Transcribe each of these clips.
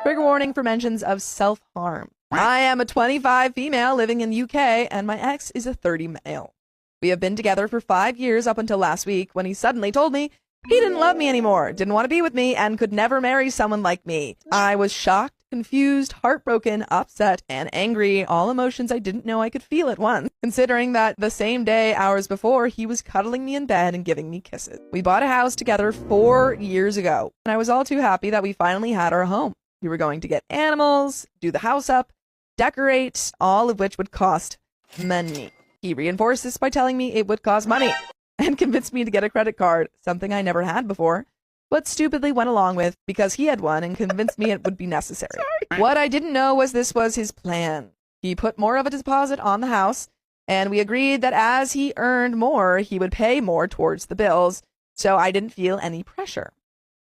Trigger warning for mentions of self-harm. I am a 25 female living in the UK, and my ex is a 30 male. We have been together for 5 years up until last week when he suddenly told me he didn't love me anymore, didn't want to be with me, and could never marry someone like me. I was shocked, confused, heartbroken, upset, and angry, all emotions I didn't know I could feel at once, considering that the same day, hours before, he was cuddling me in bed and giving me kisses. We bought a house together 4 years ago, and I was all too happy that we finally had our home. We were going to get animals, do the house up, decorate, all of which would cost money. He reinforced this by telling me it would cost money and convinced me to get a credit card, something I never had before, but stupidly went along with because he had one and convinced me it would be necessary. What I didn't know was this was his plan. He put more of a deposit on the house, and we agreed that as he earned more, he would pay more towards the bills, so I didn't feel any pressure.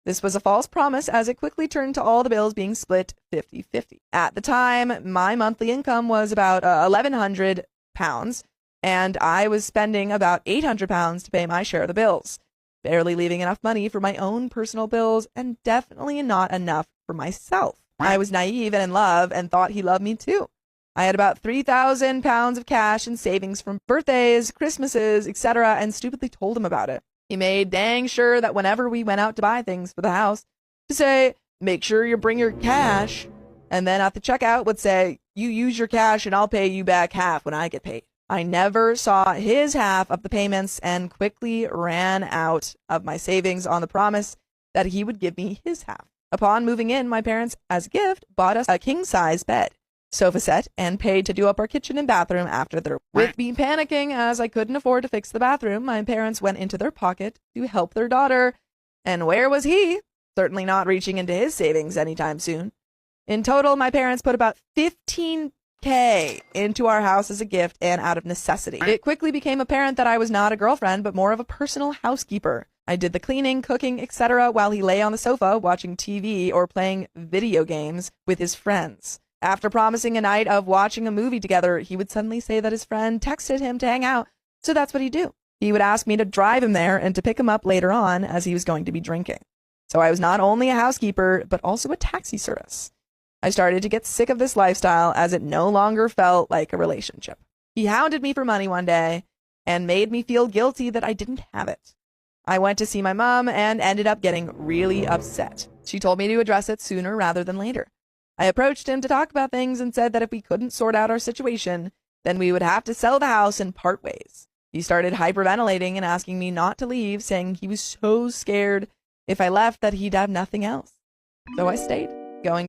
This was a false promise as it quickly turned to all the bills being split 50-50. At the time, my monthly income was about £1,100, and I was spending about £800 to pay my share of the bills, barely leaving enough money for my own personal bills and definitely not enough for myself. I was naive and in love and thought he loved me too. I had about £3,000 of cash and savings from birthdays, Christmases, etc., and stupidly told him about it. He made dang sure that whenever we went out to buy things for the house, to say, make sure you bring your cash, and then at the checkout would say, you use your cash and I'll pay you back half when I get paid. I never saw his half of the payments and quickly ran out of my savings on the promise that he would give me his half. Upon moving in, my parents, as a gift, bought us a king-size bed, sofa set, and paid to do up our kitchen and bathroom after their... With me panicking as I couldn't afford to fix the bathroom, my parents went into their pocket to help their daughter. And where was he? Certainly not reaching into his savings anytime soon. In total, my parents put about $15,000 into our house as a gift and out of necessity. It quickly became apparent that I was not a girlfriend, but more of a personal housekeeper. I did the cleaning, cooking, etc. while he lay on the sofa watching TV or playing video games with his friends. After promising a night of watching a movie together, he would suddenly say that his friend texted him to hang out, so that's what he'd do. He would ask me to drive him there and to pick him up later on as he was going to be drinking. So I was not only a housekeeper, but also a taxi service. I started to get sick of this lifestyle as it no longer felt like a relationship. He hounded me for money one day and made me feel guilty that I didn't have it. I went to see my mom and ended up getting really upset. She told me to address it sooner rather than later. I approached him to talk about things and said that if we couldn't sort out our situation, then we would have to sell the house and part ways. He started hyperventilating and asking me not to leave, saying he was so scared if I left that he'd have nothing else. So I stayed, going